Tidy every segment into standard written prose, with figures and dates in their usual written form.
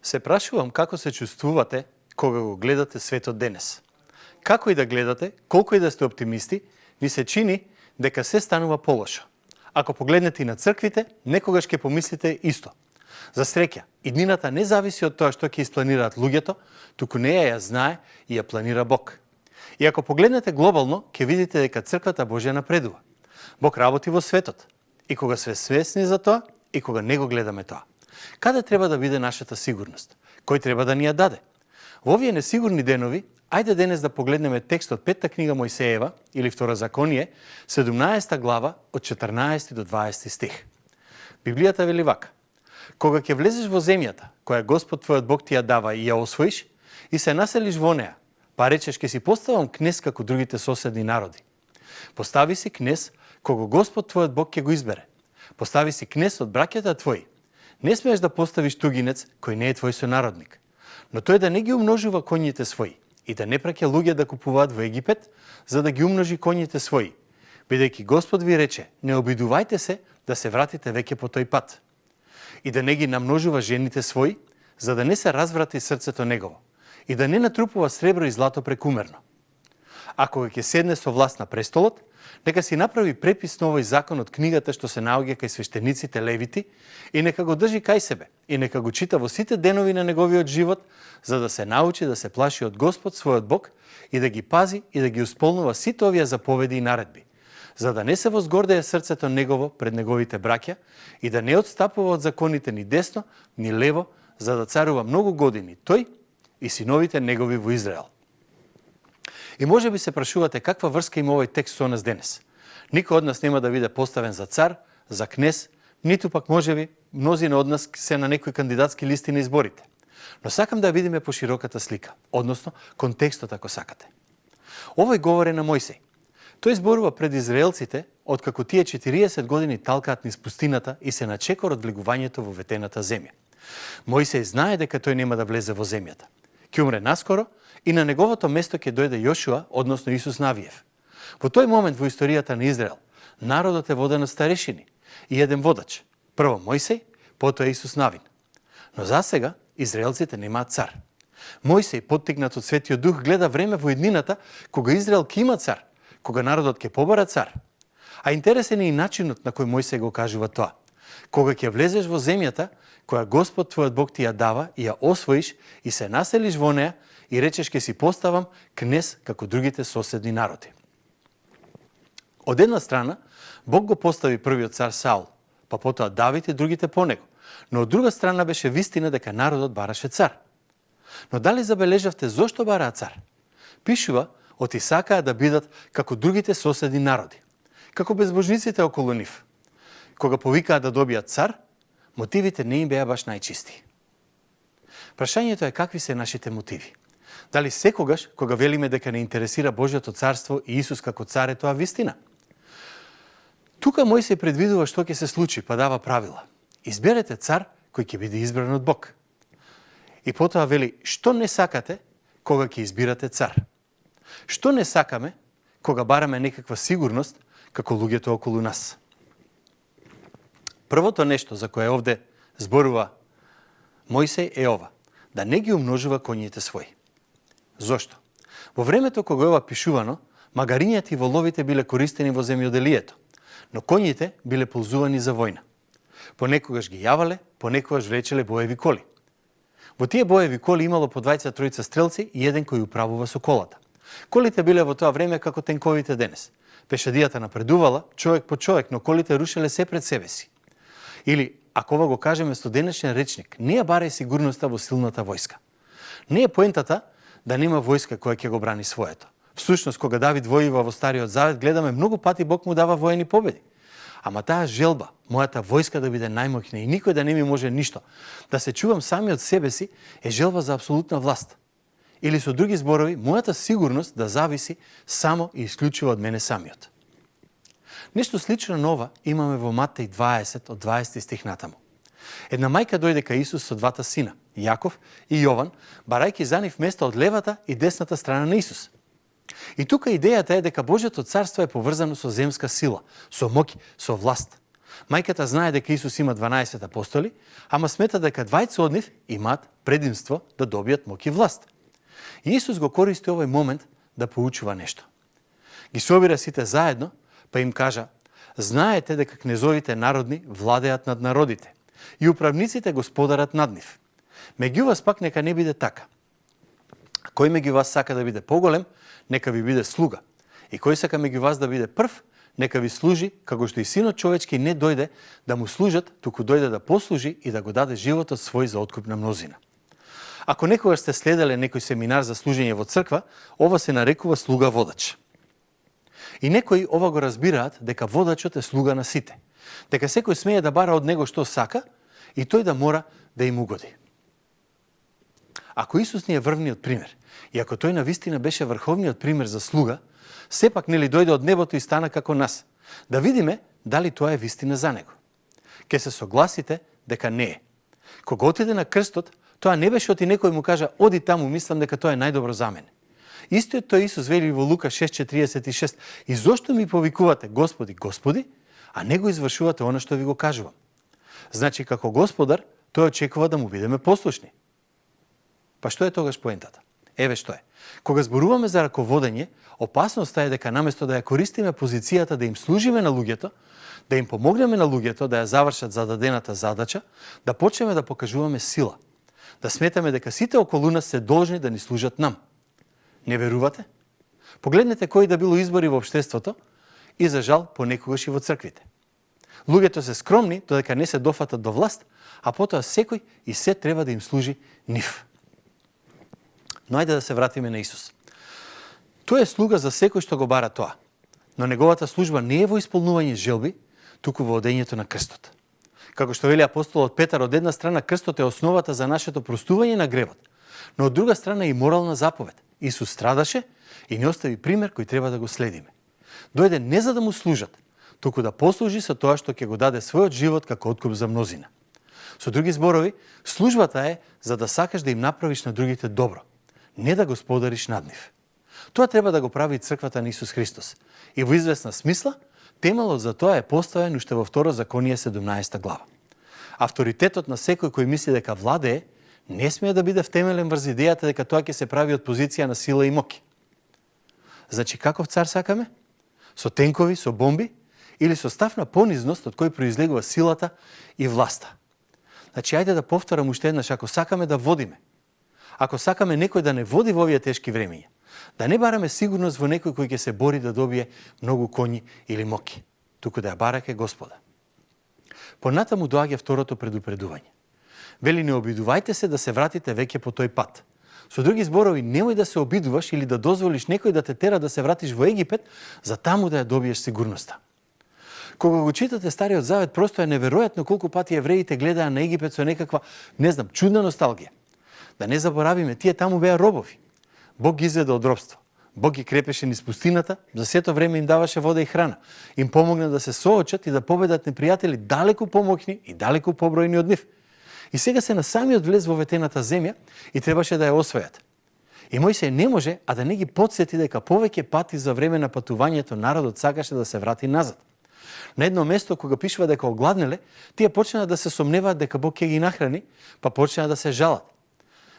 Се прашувам како се чувствувате кога го гледате светот денес. Како и да гледате, колку и да сте оптимисти, ви се чини дека се станува полошо. Ако погледнете и на црквите, некогаш ќе помислите исто. За среќа, иднината не зависи од тоа што ќе испланираат луѓето, туку неја ја знае и ја планира Бог. И ако погледнете глобално, ќе видите дека црквата Божја напредува. Бог работи во светот. И кога сме свесни за тоа, и кога не го гледаме тоа. Каде треба да биде нашата сигурност? Кој треба да ни ја даде? Во овие несигурни денови, ајде денес да погледнеме текст од 5-та книга Мојсеева или Второзаконие, 17 глава од 14 до 20 стих. Библијата вели вака: кога ќе влезеш во земјата, која Господ твојот Бог ти ја дава и ја освоиш, и се населиш во неа, па речеш ке си поставам кнез како другите соседни народи. Постави си кнез кого Господ твојот Бог ќе го избере. Постави си кнез од браќата твои. Не смееш да поставиш тугинец кој не е твој сонародник. Но тој да не ги умножува коњите своји и да не праќа луѓе да купуваат во Египет, за да ги умножи коњите своји. Бидејќи Господ ви рече: не обидувајте се да се вратите веќе по тој пат. И да не ги намножува жените своји, за да не се разврати срцето негово. И да не натрупува сребро и злато прекумерно. А кога ќе седне со власт на престолот, нека си направи препис на овој закон од книгата што се наоѓа кај свештениците левити и нека го држи кај себе и нека го чита во сите денови на неговиот живот, за да се научи да се плаши од Господ својот Бог и да ги пази и да ги исполнува сите овие заповеди и наредби, за да не се возгордее срцето негово пред неговите браќа и да не отстапува од законите ни десно, ни лево, за да царува многу години тој и синовите негови во Израел. И може би се прашувате каква врска има овој текст со нас денес. Никој од нас нема да биде поставен за цар, за кнез, ниту пак може би мнозина од нас се на некои кандидатски листи на изборите. Но сакам да видиме по широката слика, односно контекстот ако сакате. Овој говор е на Мојсей. Тој зборува пред израелците откако тие 40 години талкаат низ пустината и се на чекор од влегувањето во ветената земја. Мојсей знае дека тој нема да влезе во земјата. Ќе умре наскоро и на неговото место ќе дојде Јошуа, односно Исус Навиев. Во тој момент во историјата на Израел, народот е воден од старешини и еден водач. Прво Мојсей, потоа Исус Навин. Но за сега израелците немаат цар. Мојсей, поттикнат од Светиот Дух, гледа време во иднината кога Израел ќе има цар, кога народот ќе побара цар. А интересен е и начинот на кој Мојсей го кажува тоа. Кога ќе влезеш во земјата која Господ твојот Бог ти ја дава и ја освоиш и се населиш во неа и речеш ке си поставам кнез како другите соседни народи. Од една страна, Бог го постави првиот цар Саул, па потоа Давид и другите по него, но од друга страна беше вистина дека народот бараше цар. Но дали забележавте зошто бараа цар? Пишува, оти сакаа да бидат како другите соседни народи, како безбожниците околу нив. Кога повикаа да добијат цар, мотивите не им беа баш најчисти. Прашањето е какви се нашите мотиви. Дали секогаш, кога велиме дека не интересира Божјото царство и Исус како цар, е тоа вистина? Тука Мојсей предвидува што ќе се случи, па дава правила. Изберете цар кој ќе биде избран од Бог. И потоа вели што не сакате кога ќе избирате цар. Што не сакаме кога бараме некаква сигурност како луѓето околу нас. Првото нешто за кое овде зборува Мојсей е ова: да не ги умножува коњите своји. Зошто? Во времето кога е ова пишувано, магарињата и воловите биле користени во земјоделието, но коњите биле ползувани за војна. Понекогаш ги јавале, понекогаш влечеле боеви коли. Во тие боеви коли имало по 2-3 стрелци и еден кој управува со колата. Колите биле во тоа време како тенковите денес. Пешадијата напредувала човек по човек, но колите рушеле се пред себе си. Или, ако ова го кажеме со денешен речник, не ја барај сигурноста во силната војска. Не е поентата да нема војска која ќе го брани своето. Всушност, кога Давид војува во Стариот Завет, гледаме многу пати Бог му дава воени победи. Ама таа желба, мојата војска да биде најмоќна и никој да не ми може ништо, да се чувам сами од себе си, е желба за апсолутна власт. Или со други зборови, мојата сигурност да зависи само и исклучиво од мене самиот. Нешто слично на ова имаме во Матеј 20 од 20 стих натаму. Една мајка дојде кај Исус со двата сина, Јаков и Јован, барајќи за нив место од левата и десната страна на Исус. И тука идејата е дека Божјото царство е поврзано со земска сила, со моќ, со власт. Мајката знае дека Исус има 12 апостоли, ама смета дека 20 од нив имаат предимство да добијат моќ и власт. И Исус го користи овој момент да поучува нешто. Ги собира сите заедно, па им кажа: знаете дека кнезовите народни владеат над народите и управниците господарат над нив. Меѓу вас пак нека не биде така. Кој меѓу вас сака да биде поголем, нека ви биде слуга. И кој сака меѓу вас да биде прв, нека ви служи, како што и Синот човечки не дојде да му служат, туку дојде да послужи и да го даде животот свој за откуп на мнозина. Ако некогаш сте следеле некој семинар за служење во црква, ова се нарекува слуга водач. И некои ова го разбираат дека водачот е слуга на сите, дека секој смее да бара од него што сака и тој да мора да им угоди. Ако Исус ни е врвниот пример, и ако тој навистина беше врховниот пример за слуга, сепак нели дојде од небото и стана како нас, да видиме дали тоа е вистина за него. Ке се согласите дека не е. Кога отиде на крстот, тоа не беше оти некој му кажа: оди таму, мислам дека тоа е најдобро за мене. Истиот тој Исус вели во Лука 6:46: и зошто ми повикувате Господи, Господи, а не го извршувате она што ви го кажувам? Значи, како Господар, тој очекува да му бидеме послушни. Па што е тогаш поентата? Еве што е. Кога зборуваме за раководење, опасноста е дека наместо да ја користиме позицијата да им служиме на луѓето, да им помогнеме на луѓето да ја завршат зададената задача, да почнеме да покажуваме сила, да сметаме дека сите околу нас се должни да ни служат нам. Не верувате? Погледнете кои да било избори во општеството и за жал понекогаш и во црквите. Луѓето се скромни додека не се дофатат до власт, а потоа секој и се треба да им служи нив. Но ајде да се вратиме на Исус. Тој е слуга за секој што го бара тоа, но неговата служба не е во исполнување желби, туку во одењето на крстот. Како што вели апостолот Петар, од една страна крстот е основата за нашето простување на гревот, но од друга страна и морална заповед. Исус страдаше и не остави пример кој треба да го следиме. Дојде не за да му служат, туку да послужи со тоа што ќе го даде својот живот како откуп за мнозина. Со други зборови, службата е за да сакаш да им направиш на другите добро, не да господариш над нив. Тоа треба да го прави црквата на Исус Христос. И во известна смисла, темелот за тоа е поставен уште во Второ Законие 17 глава. Авторитетот на секој кој мисли дека владее, не смее да биде втемелен врз идејата дека тоа ќе се прави од позиција на сила и моќ. Значи, каков цар сакаме? Со тенкови, со бомби или со став на понизност од кој произлегува силата и власта? Значи, ајде да повторам уште еднаш, ако сакаме да водиме, ако сакаме некој да не води во овие тешки времења, да не бараме сигурност во некој кој ќе се бори да добие многу коњи или моки, туку да ја бараке Господа. Понатаму доаѓа второто предупредување. Вели: не обидувајте се да се вратите веќе по тој пат. Со други зборови, немој да се обидуваш или да дозволиш некој да те тера да се вратиш во Египет, за таму да ја добиеш сигурноста. Кога го читате Стариот Завет, просто е неверојатно колку пати евреите гледаа на Египет со некаква, чудна носталгија. Да не заборавиме, тие таму беа робови. Бог ги изведе од робство. Бог ги крепеше низ пустината, за сето време им даваше вода и храна. Им помогна да се соочат и да победат непријатели далеку помоќни и далеку побројни од нив. И сега се на самиот влез во ветената земја и требаше да ја освојат. И Мојсеј не може, а да не ги потсети дека повеќе пати за време на патувањето народот сакаше да се врати назад. На едно место, кога пишува дека огладнеле, тие почнаа да се сомневаат дека Бог ќе ги нахрани, па почнаа да се жалат.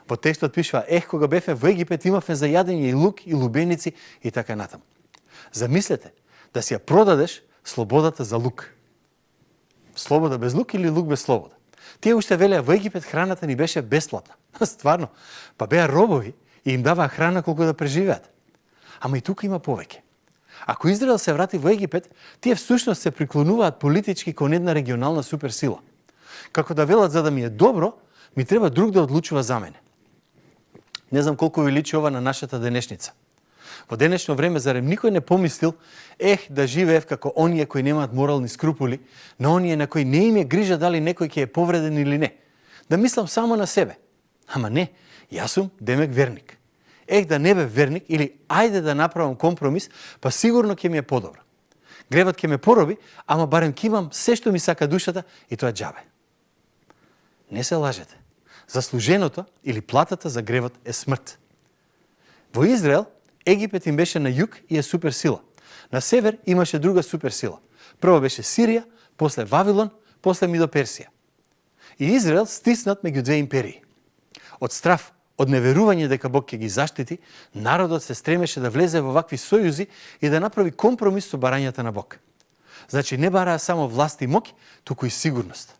Во текстот пишува: кога бевме во Египет, имавме за јадење и лук, и лубеници, и така натаму. Замислете, да си ја продадеш слободата за лук. Слобода без лук или лук без слобода? Тие уште велеа: во Египет храната ни беше бесплатна. Стварно, па беа робови и им даваа храна колку да преживеат. Ама и тука има повеќе. Ако Израел се врати во Египет, тие всушност се приклонуваат политички кон една регионална суперсила. Како да велат: за да ми е добро, ми треба друг да одлучува за мене. Не знам колку ви личи ова на нашата денешница. Во денешно време зарем никој не помислил да живеев како оние кои немаат морални скрупули, на оние на кои не им е грижа дали некој ќе е повреден или не. Да мислам само на себе. Ама не, јас сум демек верник. Да не бе верник или ајде да направам компромис, па сигурно ќе ми е подобро. Гревот ќе ме пороби, ама барем ќе имам се што ми сака душата и тоа џабе. Не се лажете. Заслуженото или платата за гревот е смрт. Во Израел, Египет им беше на југ и е суперсила. На север имаше друга суперсила. Прво беше Сирија, после Вавилон, после Мидо Персија. И Израел стиснат меѓу две империи. Од страв, од неверување дека Бог ќе ги заштити, народот се стремеше да влезе во вакви сојузи и да направи компромис со барањата на Бог. Значи не бараа само власт и моќ, туку и сигурност.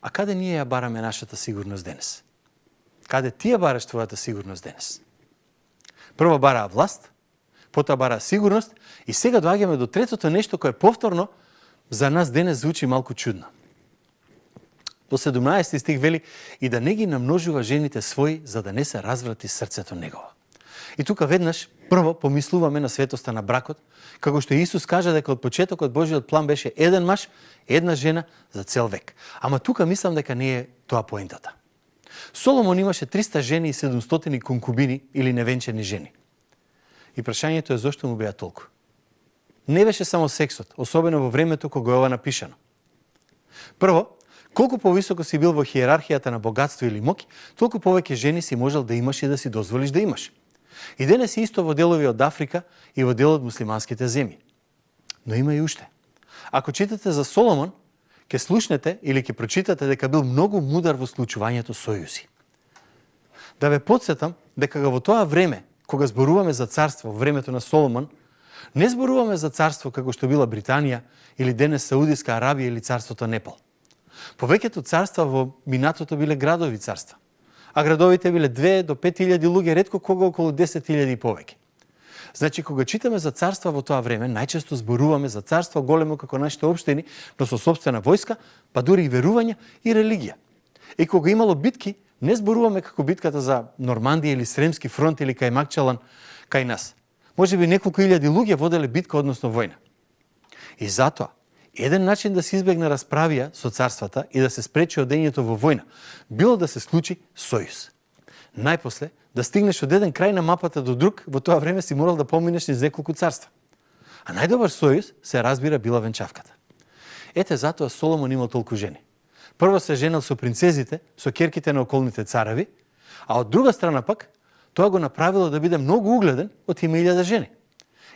А каде ние ја бараме нашата сигурност денес? Каде ти ја бараш твојата сигурност денес? Прво бараа власт, потоа бараа сигурност и сега доаѓаме до третото нешто кое повторно за нас денес звучи малку чудно. Во 17 стих вели и да не ги намножува жените своји за да не се разврати срцето негово. И тука веднаш прво помислуваме на светоста на бракот, како што Исус кажа дека од почетокот Божиот план беше еден маж, една жена за цел век. Ама тука мислам дека не е тоа поентата. Соломон имаше 300 жени и 700 конкубини или невенчани жени. И прашањето е зошто му беа толку. Не беше само сексот, особено во времето кога е ова напишано. Прво, колку повисоко си бил во хиерархијата на богатство или моќ, толку повеќе жени си можел да имаш и да си дозволиш да имаш. И денес е исто во делови од Африка и во дел од муслиманските земји. Но има и уште. Ако читате за Соломон, ќе слушнете или ќе прочитате дека бил многу мудар во склучувањето сојузи. Да ве потсетам дека во тоа време, кога зборуваме за царство во времето на Соломон, не зборуваме за царство како што била Британија или денес Саудиска Арабија или царството Непал. Повеќето царства во минатото биле градови царства, а градовите биле 2 до 5000 луѓе, ретко кога околу 10.000 и повеќе. Значи, кога читаме за царства во тоа време, најчесто зборуваме за царство големо како нашите општини, но со собствена војска, па дури и верувања и религија. И кога имало битки, не зборуваме како битката за Нормандија или Сремски фронт или кај Макчалан, кај нас. Може би неколку илјади луѓе воделе битка, односно војна. И затоа, еден начин да се избегне расправија со царствата и да се спречи одењето во војна, било да се склучи сојуз. Најпосле, да стигнеш од еден крај на мапата до друг, во тоа време си морал да поминеш низ неколку царства. А најдобар сојуз, се разбира, била венчавката. Ете затоа Соломон имал толку жени. Прво се женил со принцезите, со ќерките на околните цареви, а од друга страна пак, тоа го направило да биде многу угледен од 1000 жени.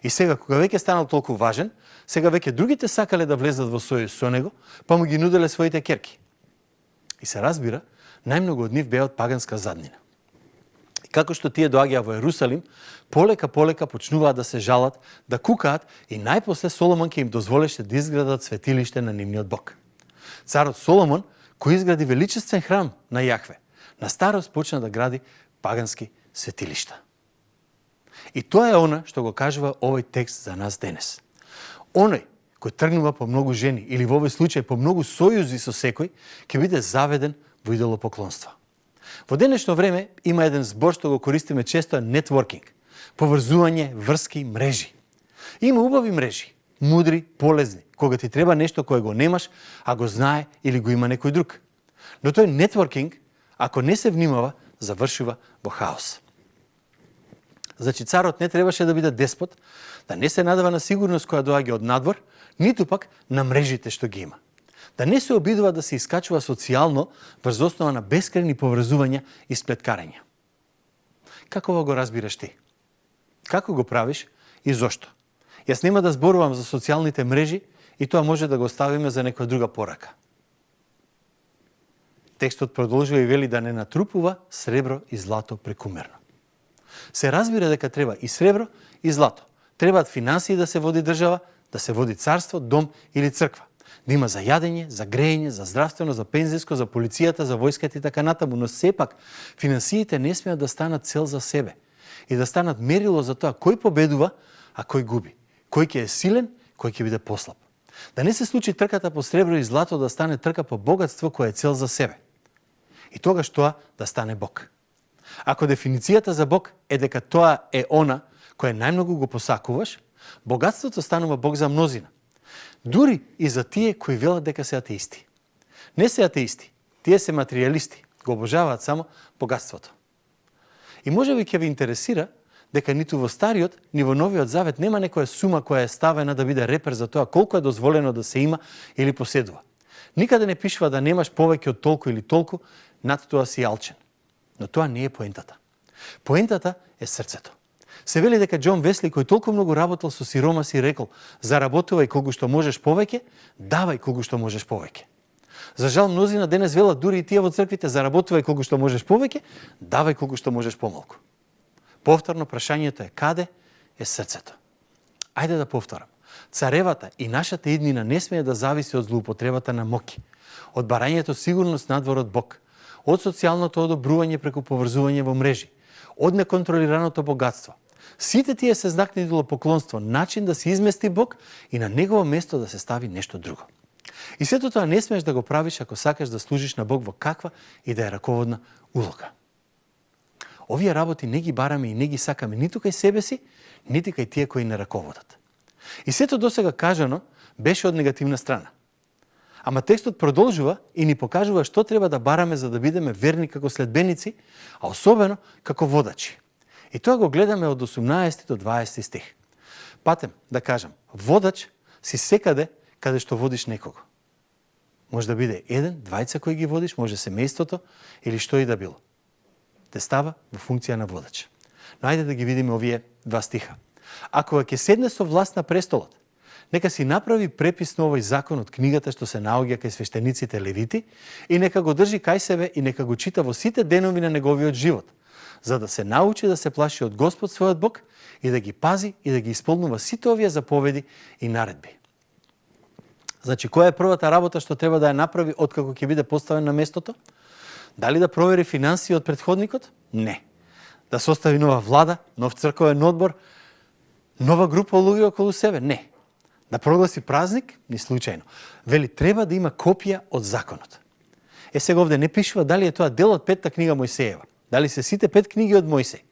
И сега, кога веќе станал толку важен, сега веќе другите сакале да влезат во сојуз со него, па му ги нуделе своите ќерки. И се разбира, најмногу од нив беа од паганска заднина. И како што тие доаѓаа во Ерусалим, полека почнуваат да се жалат, да кукаат и најпосле Соломон ќе им дозволеше да изградат светилиште на нивниот Бог. Царот Соломон, кој изгради величествен храм на Јахве, на старост почна да гради пагански светилишта. И тоа е она што го кажува овој текст за нас денес. Оној кој тргнува по многу жени или во овој случај по многу сојузи со секој, ќе биде заведен во идолопоклонство. Во денешно време има еден збор што го користиме често, нетворкинг, поврзување, врски, мрежи. Има убави мрежи, мудри, полезни, кога ти треба нешто кое го немаш, а го знае или го има некој друг. Но тој нетворкинг, ако не се внимава, завршува во хаос. Значи, царот не требаше да биде деспот, да не се надава на сигурност која доаѓа од надвор, ниту пак на мрежите што ги има. Да не се обидува да се искачува социјално врз основа на бескрајни поврзувања и сплеткарења. Како го разбираш ти? Како го правиш и зошто? Јас нема да зборувам за социјалните мрежи и тоа може да го оставиме за некоја друга порака. Текстот продолжува и вели да не натрупува сребро и злато прекумерно. Се разбира дека треба и сребро и злато. Требаат финансии да се води држава, да се води царство, дом или црква. Да има за јадење, за грејење, за здравствено, за пензиско, за полицијата, за војската и така натаму, но сепак финансиите не смеат да станат цел за себе и да станат мерило за тоа кој победува, а кој губи, кој ќе е силен, кој ќе биде послаб. Да не се случи трката по сребро и злато да стане трка по богатство која е цел за себе. И тогаш тоа да стане Бог. Ако дефиницијата за Бог е дека тоа е она кој најмногу го посакуваш, богатството станува Бог за мнозина. Дури и за тие кои велат дека се атеисти. Не се атеисти, тие се материјалисти, го обожаваат само богатството. И може би ќе ви интересира дека ниту во Стариот, ни во Новиот Завет нема некоја сума која е ставена да биде репер за тоа колку е дозволено да се има или поседува. Никаде не пишува да немаш повеќе од толку или толку, над тоа си алчен. Но тоа не е поентата. Поентата е срцето. Се вели дека Џон Весли, кој толку многу работел со сирома, си рекол: заработувај колку што можеш повеќе, давај колку што можеш повеќе. За жал, мнозина денес велат, дури и тие во црквите: заработувај колку што можеш повеќе, давај колку што можеш помалку. Повторно прашањето е: каде е срцето? Ајде да повторам. Царевата и нашата иднина не смее да зависи од злоупотребата на моќ, од барањето сигурност надвор од Бог, од социјалното одобрување преку поврзување во мрежи, од неконтролираното богатство. Сите тие се знак на идолопоклонство, начин да се измести Бог и на негово место да се стави нешто друго. И сето тоа не смееш да го правиш ако сакаш да служиш на Бог во каква и да е раководна улога. Овие работи не ги бараме и не ги сакаме ниту кај себе си, нити кај тие кои не раководат. И сето досега кажано беше од негативна страна. Ама текстот продолжува и ни покажува што треба да бараме за да бидеме верни како следбеници, а особено како водачи. И тоа го гледаме од 18 до 20 стих. Патем да кажам, водач си секаде каде што водиш некого. Може да биде еден, двајца кои ги водиш, може семејството или што и да било. Те става во функција на водач. Но ајде да ги видиме овие два стиха. Ако ќе седне со власт на престолот, нека си направи препис на овој закон од книгата што се наоѓа кај свештениците левити и нека го држи кај себе и нека го чита во сите денови на неговиот живот, за да се научи да се плаши од Господ својот Бог и да ги пази и да ги исполнува сите овие заповеди и наредби. Значи, која е првата работа што треба да ја направи откако ќе биде поставен на местото? Дали да провери финансии од претходникот? Не. Да состави нова влада, нов црковен одбор, нова група луѓе околу себе? Не. Да прогласи празник? Ни случајно. Вели, треба да има копија од законот. Сега овде не пишува дали е тоа дел од петта книга Мојсеева, дали се сите 5 книги од Мојсеј.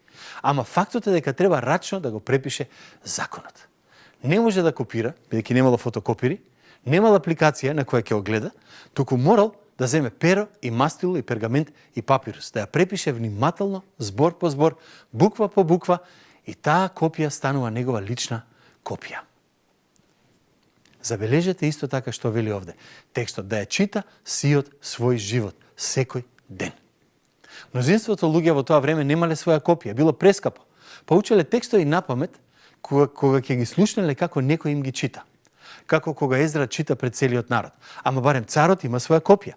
Ама фактот е дека треба рачно да го препише законот. Не може да копира, бидејќи немало фотокопири, немал апликација на која ќе го гледа, туку морал да земе перо и мастило и пергамент и папирус, да ја препише внимателно, збор по збор, буква по буква, и таа копија станува негова лична копија. Забележете исто така што вели овде. Текстот да ја чита сиот свој живот, секој ден. Мнозинството луѓе во тоа време немале своја копија, било прескапо. Па учеле текстови напамет, кога ќе ги слушнале како некој им ги чита. Како кога Езра чита пред целиот народ. Ама барем царот има своја копија.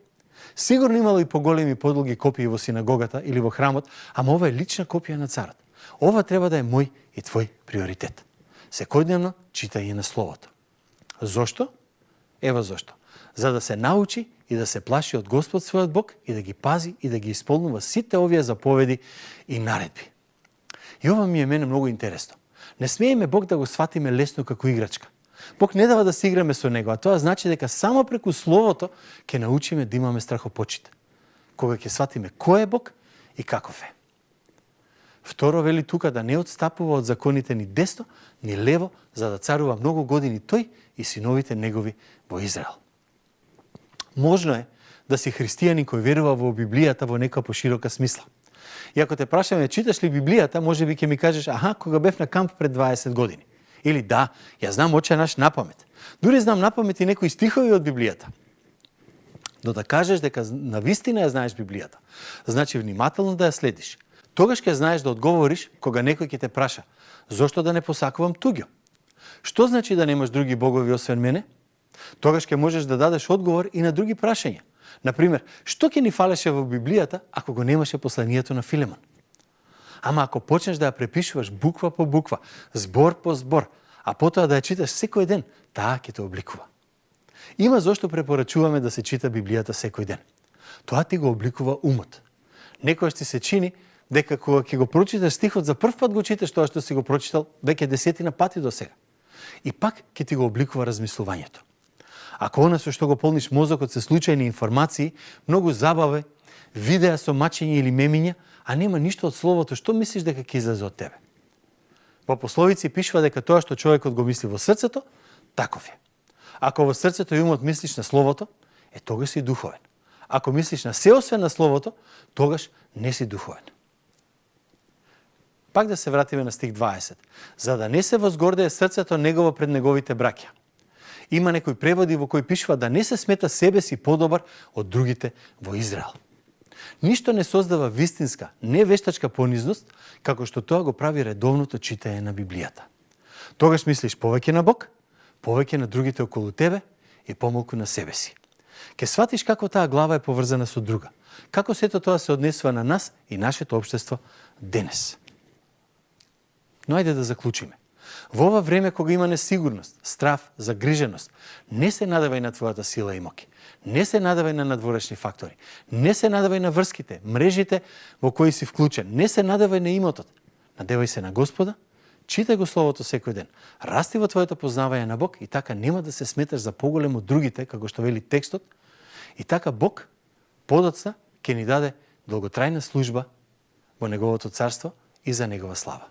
Сигурно имало и поголеми и подолги копии во синагогата или во храмот, ама ова е лична копија на царот. Ова треба да е мој и твој приоритет. Секојдневно читање на Словото. Зошто? Ево зошто. За да се научи и да се плаши од Господ својот Бог и да ги пази и да ги исполнува сите овие заповеди и наредби. И ова ми е мене многу интересно. Не смееме Бог да го сватиме лесно како играчка. Бог не дава да се играме со него, а тоа значи дека само преку Словото ќе научиме да имаме страхопочит. Кога ќе сватиме кој е Бог и каков е. Второ вели тука да не отстапува од законите ни десно, ни лево, за да царува многу години тој и синовите негови во Израел. Можно е да си христијанин кој верува во Библијата во нека поширока смисла. И ако те прашаме, читаш ли Библијата, може би ќе ми кажеш, аха, кога бев на камп пред 20 години. Или да, ја знам Оче наш напамет. Дури знам напамет и некои стихови од Библијата. Но да кажеш дека на вистина ја знаеш Библијата, значи внимателно да ја следиш. Тогаш ќе знаеш да одговориш кога некој ќе те праша, зошто да не посакувам туѓо? Што значи да немаш други богови освен мене? Тогаш ќе можеш да дадеш одговор и на други прашања. Например, што ќе ни фалеше во Библијата ако го немаше посланието на Филемон? Ама ако почнеш да ја препишуваш буква по буква, збор по збор, а потоа да ја читаш секој ден, таа ќе те обликува. Има зошто препорачуваме да се чита Библијата секој ден. Тоа ти го обликува умот. Некојаш ти се чини дека кога ќе го прочиташ стихот за прв пат го читаш тоа што си го прочитал веќе 10 пати до сега. И пак ќе ти го обликува размислувањето. Ако она со што го полниш мозокот се случајни информации, многу забаве, видеа со мачење или мемиња, а нема ништо од Словото, што мислиш дека ќе излезе од тебе? Во пословици пишува дека тоа што човекот го мисли во срцето, таков е. Ако во срцето и умот мислиш на Словото, тогаш си духовен. Ако мислиш на се освен на Словото, тогаш не си духовен. Пак да се вратиме на стих 20. За да не се возгордее срцето негово пред неговите браќа. Има некои преводи во кои пишува да не се смета себе си подобар од другите во Израел. Ништо не создава вистинска, невештачка понизност, како што тоа го прави редовното читање на Библијата. Тогаш мислиш повеќе на Бог, повеќе на другите околу тебе и помалку на себе си. Ке сватиш како таа глава е поврзана со друга, како сето тоа се однесува на нас и нашето општество денес. Но ајде да заклучиме. Во ова време кога има несигурност, страв, загриженост, не се надавај на твојата сила и моки. Не се надавај на надворешни фактори. Не се надавај на врските, мрежите во кои си вклучен. Не се надавај на имотот. Надевај се на Господа, читај го Словото секој ден. Расти во твоето познавање на Бог и така нема да се сметаш за поголем од другите, како што вели текстот, и така Бог подоцна ќе ни даде долготрајна служба во Неговото царство и за Негова слава.